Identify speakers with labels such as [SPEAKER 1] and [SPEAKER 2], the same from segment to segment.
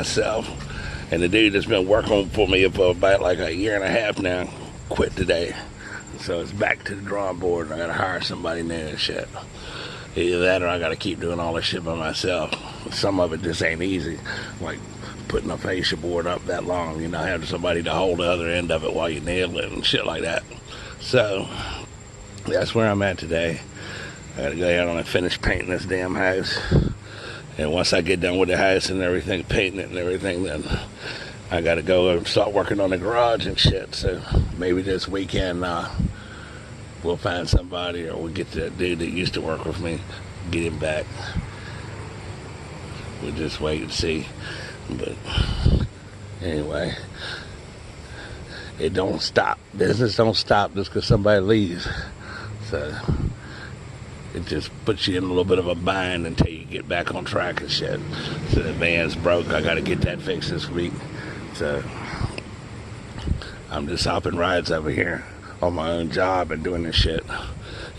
[SPEAKER 1] myself. And the dude that's been working for me for about like a year and a half now quit today. So it's back to the drawing board. I gotta hire somebody new and shit. Either that or I gotta keep doing all this shit by myself. Some of it just ain't easy. Like putting a fascia board up that long, having somebody to hold the other end of it while you nail it and shit like that. So that's where I'm at today. I gotta go ahead and finish painting this damn house. And once I get done with the house and everything, painting it and everything, then I gotta go and start working on the garage and shit. So maybe this weekend we'll find somebody, or we'll get that dude that used to work with me, get him back. We'll just wait and see. But anyway, it don't stop. Business don't stop just because somebody leaves. So it just puts you in a little bit of a bind until you get back on track and shit. So the van's broke. I got to get that fixed this week. So I'm just hopping rides over here on my own job and doing this shit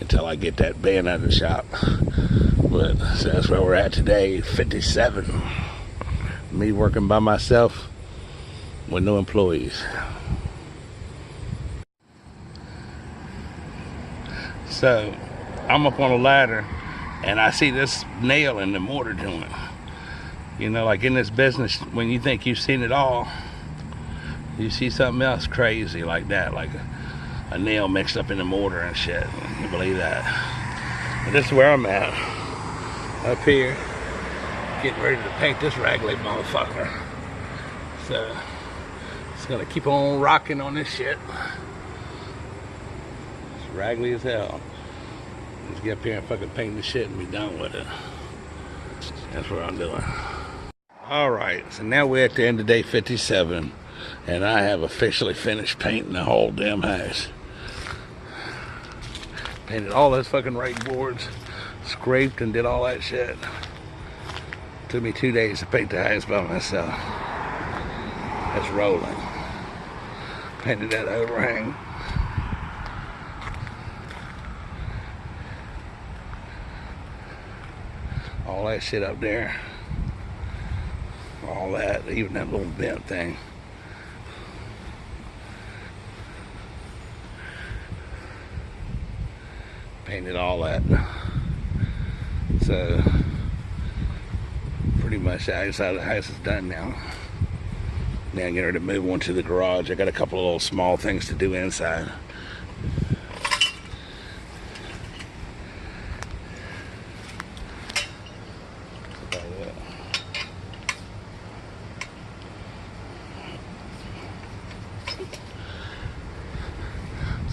[SPEAKER 1] until I get that van out of the shop. But so that's where we're at today, 57. Me working by myself with no employees. So I'm up on a ladder and I see this nail in the mortar joint. Like in this business, when you think you've seen it all, you see something else crazy like that, like a nail mixed up in the mortar and shit. You believe that? But this is where I'm at. Up here, getting ready to paint this raggedy motherfucker. So it's gonna keep on rocking on this shit. It's raggedy as hell. Just get up here and fucking paint the shit and be done with it. That's what I'm doing. Alright, so now we're at the end of day 57, and I have officially finished painting the whole damn house. Painted all those fucking rake boards, scraped and did all that shit. Took me 2 days to paint the house by myself. That's rolling. Painted that overhang. All that shit up there. All that, even that little vent thing. Painted all that. So pretty much the outside of the house is done now. Now I'm getting ready to move on to the garage. I got a couple of little small things to do inside.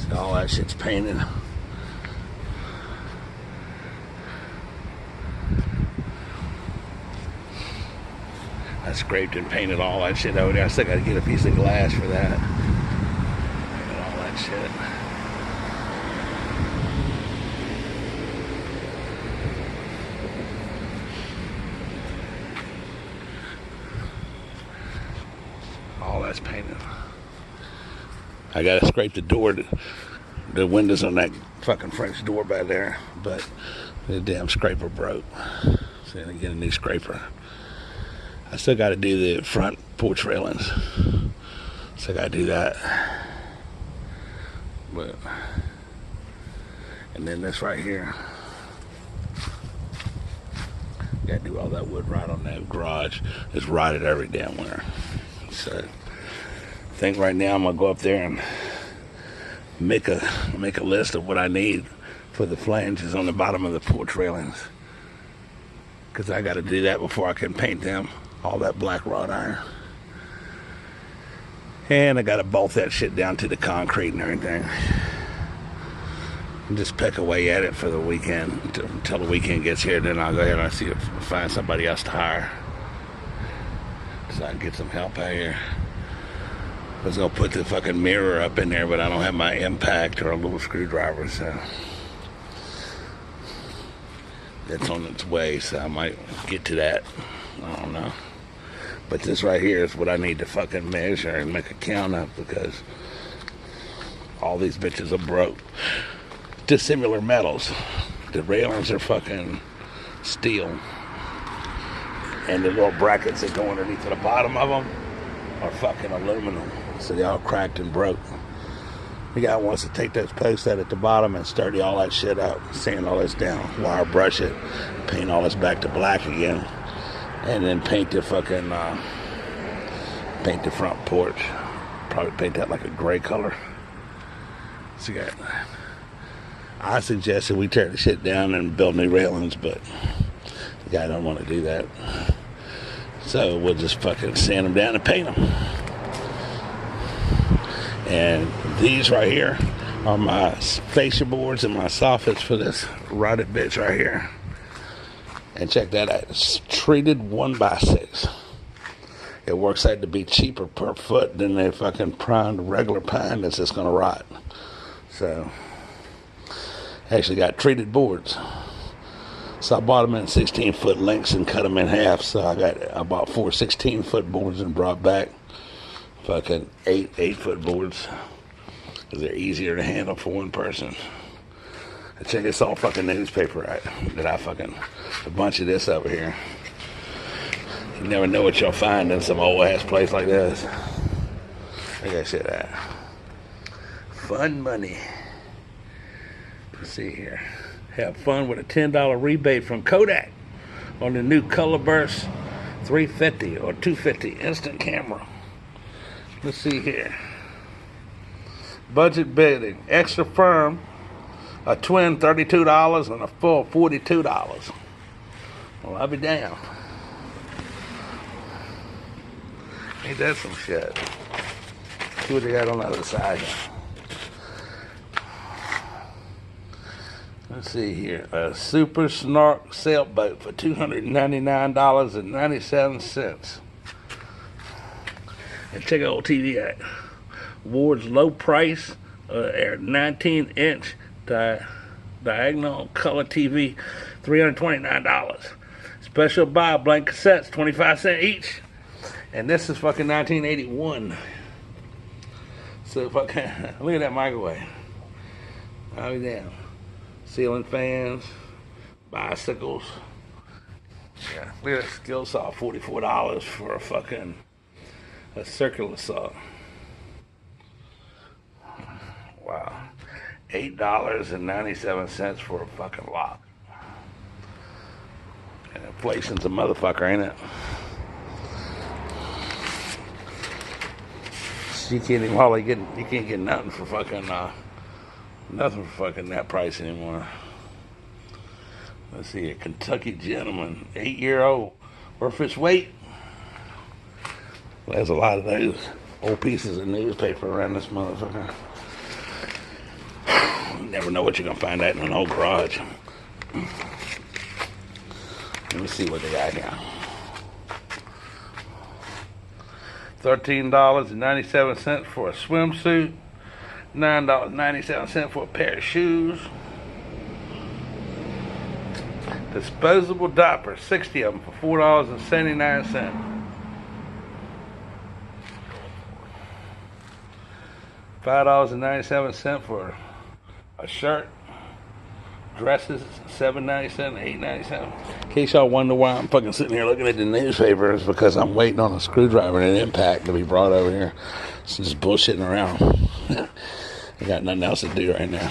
[SPEAKER 1] So all that shit's painted. I scraped and painted all that shit over there. I still got to get a piece of glass for that. Painted all that shit. All that's painted. I got to scrape the door, the windows on that fucking French door back there, but the damn scraper broke. So I gotta get a new scraper. I still got to do the front porch railings. So I got to do that. But, and then this right here. Got to do all that wood rot on that garage. It's rotted every damn winter. So I think right now I'm going to go up there and make a list of what I need for the flanges on the bottom of the porch railings. Because I got to do that before I can paint them. All that black wrought iron. And I gotta bolt that shit down to the concrete and everything. And just peck away at it for the weekend until the weekend gets here. Then I'll go ahead and see if I find somebody else to hire, so I can get some help out here. I was gonna put the fucking mirror up in there, but I don't have my impact or a little screwdriver, so that's on its way. So I might get to that. I don't know. But this right here is what I need to fucking measure and make a count of, because all these bitches are broke. Dissimilar metals. The railings are fucking steel. And the little brackets that go underneath the bottom of them are fucking aluminum. So they all cracked and broke. The guy wants to take those posts out at the bottom and sturdy all that shit up, sand all this down, wire brush it, paint all this back to black again, and then paint the fucking, paint the front porch. Probably paint that like a gray color. So I suggested we tear the shit down and build new railings, but the guy don't want to do that. So we'll just fucking sand them down and paint them. And these right here are my fascia boards and my soffits for this rotted bitch right here. And check that out. It's treated 1x6. It works out to be cheaper per foot than the fucking primed regular pine that's just gonna rot. So, actually got treated boards. So I bought them in 16-foot lengths and cut them in half. So I bought 4 16-foot boards and brought back fucking 8-foot boards, because they're easier to handle for one person. And check this all fucking newspaper out that I fucking, a bunch of this over here. You never know what you'll find in some old ass place like this. Look at that shit out. Fun money. Let's see here. Have fun with a $10 rebate from Kodak on the new Color Burst 350 or 250 instant camera. Let's see here. Budget bidding. Extra firm. A twin $32 and a full $42. Well, I'll be damned. Ain't that some shit? See what they got on the other side here. Let's see here. A Super Snark sailboat for $299.97. And check out old TV out. Ward's low price, 19-inch diagonal color TV, $329. Special buy blank cassettes, 25 cents each. And this is fucking 1981. So fucking, look at that microwave. I'll be damn. Ceiling fans, bicycles. Yeah, look at that skill saw, $44 for a fucking a circular saw. Wow. $8.97 for a fucking lock. And inflation's a motherfucker, ain't it? You can't even hardly get, you can't get nothing for fucking that price anymore. Let's see, a Kentucky gentleman, 8-year-old, worth its weight. Well, there's a lot of those old pieces of newspaper around this motherfucker. You never know what you're gonna find out in an old garage. Let me see what they got here. $13.97 for a swimsuit, $9.97 for a pair of shoes. Disposable diapers, 60 of them for $4.79. $5.97 for a shirt. Dresses, $7.97, $8.97. In case y'all wonder why I'm fucking sitting here looking at the newspapers, because I'm waiting on a screwdriver and an impact to be brought over here. It's just bullshitting around. I got nothing else to do right now.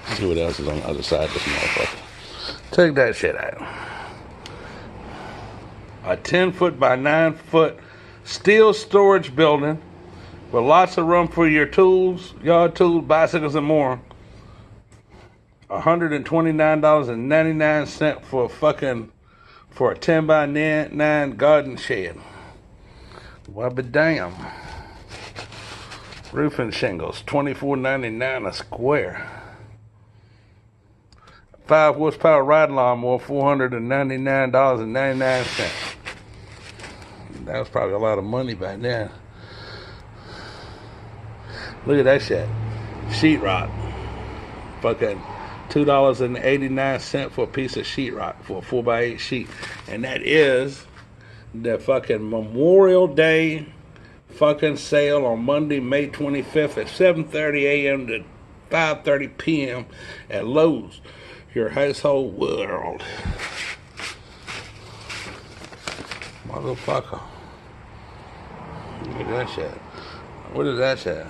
[SPEAKER 1] Let's see what else is on the other side of this motherfucker. Check that shit out. A 10-foot by 9-foot steel storage building with lots of room for your tools, yard tools, bicycles, and more. $129.99 for a 10 by 9 garden shed. Well, be damn. Roofing shingles, $24.99 a square. 5 horsepower ride lawnmower, $499.99. That was probably a lot of money back then. Look at that shit. Sheetrock. Fucking $2.89 for a piece of sheetrock for a 4x8 sheet. And that is the fucking Memorial Day fucking sale on Monday, May 25th at 7:30 a.m. to 5:30 p.m. at Lowe's, your household world. Motherfucker. Look at that shit. What is that shit?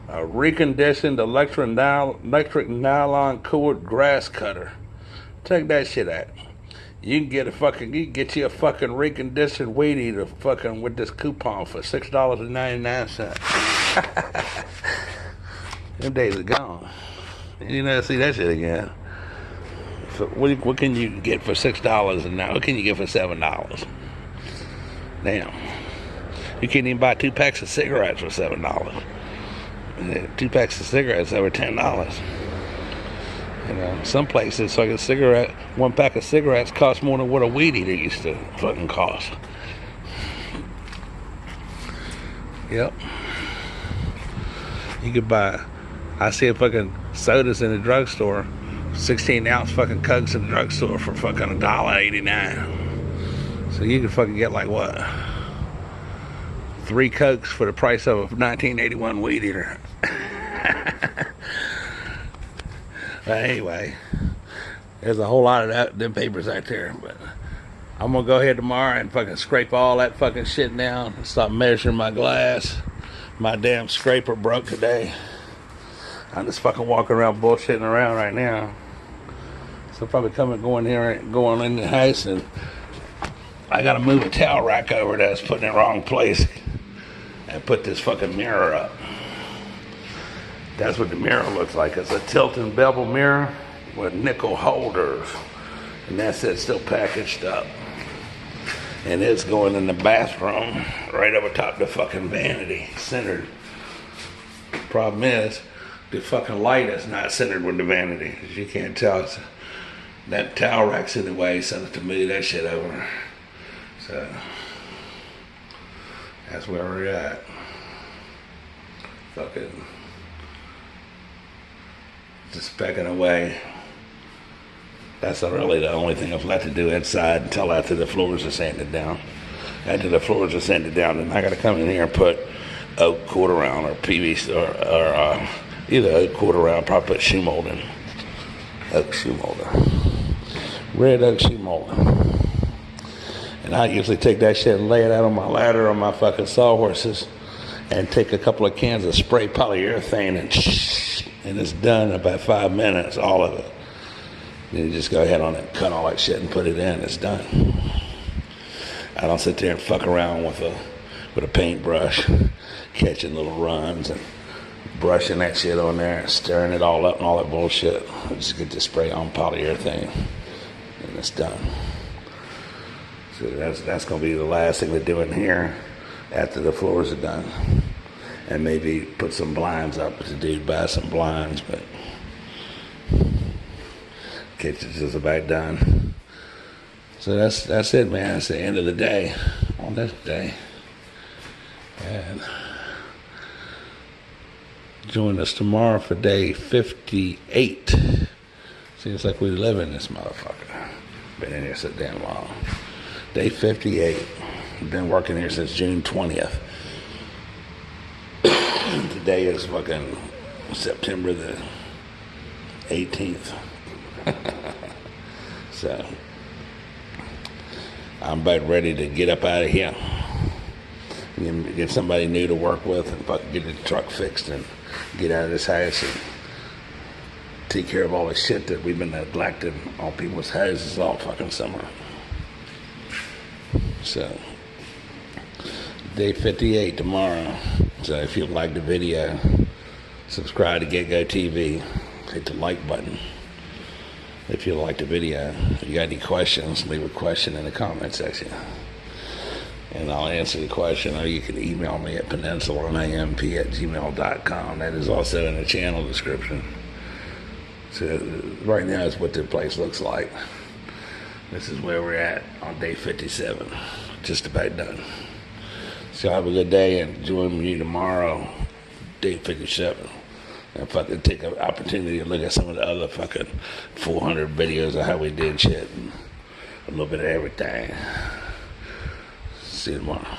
[SPEAKER 1] A reconditioned electric nylon cooled grass cutter. Check that shit out. You can get you a fucking reconditioned weed eater fucking with this coupon for $6.99. Them days are gone. You never see that shit again. So what can you get for $6 and now? What can you get for $7? Damn. You can't even buy 2 packs of cigarettes for $7. 2 packs of cigarettes over $10. You know, some places like one pack of cigarettes costs more than what a weed eater used to fucking cost. Yep. You could buy, I see fucking sodas in the drugstore, 16-ounce fucking Cokes in the drugstore for fucking $1.89. So you can fucking get like what? 3 Cokes for the price of a 1981 weed eater. But anyway, there's a whole lot of them papers out there. But I'm gonna go ahead tomorrow and fucking scrape all that fucking shit down and stop measuring my glass. My damn scraper broke today. I'm just fucking walking around bullshitting around right now. So probably going in the house, and I gotta move a towel rack over that's put in the wrong place and put this fucking mirror up. That's what the mirror looks like. It's a tilt and bevel mirror with nickel holders. And that's it, still packaged up. And it's going in the bathroom right over top the fucking vanity, centered. Problem is, the fucking light is not centered with the vanity. As you can't tell, that towel rack's in the way, so I have to move that shit over. So, that's where we're at. Fucking just pecking away. That's really the only thing I've left to do inside until after the floors are sanded down. After the floors are sanded down, then I got to come in here and put oak quarter round or PVC or either oak quarter round. Probably put shoe molding, oak shoe molding, red oak shoe molding. And I usually take that shit and lay it out on my ladder on my fucking sawhorses, and take a couple of cans of spray polyurethane and it's done in about 5 minutes, all of it. Then you just go ahead on it, cut all that shit and put it in, it's done. I don't sit there and fuck around with a paintbrush, catching little runs and brushing that shit on there and stirring it all up and all that bullshit. I just get the spray on polyurethane and it's done. So that's going to be the last thing to do in here after the floors are done. And maybe put some blinds up. The dude buy some blinds, but kitchen's just about done. So that's it, man. That's the end of the day on this day. And join us tomorrow for day 58. Seems like we live in this motherfucker. Been in here so damn long. Day 58. Been working here since June 20th. Today is fucking September the 18th. So I'm about ready to get up out of here. Get somebody new to work with and fucking get the truck fixed and get out of this house and take care of all the shit that we've been neglecting on people's houses all fucking summer. So day 58 tomorrow. So if you like the video, subscribe to Get Go TV. Hit the like button. If you like the video, if you got any questions, leave a question in the comment section. And I'll answer the question, or you can email me at peninsulanamp@gmail.com. That is also in the channel description. So right now is what the place looks like. This is where we're at on day 57. Just about done. So have a good day and join me tomorrow, day 57. And fucking take an opportunity to look at some of the other fucking 400 videos of how we did shit and a little bit of everything. See you tomorrow.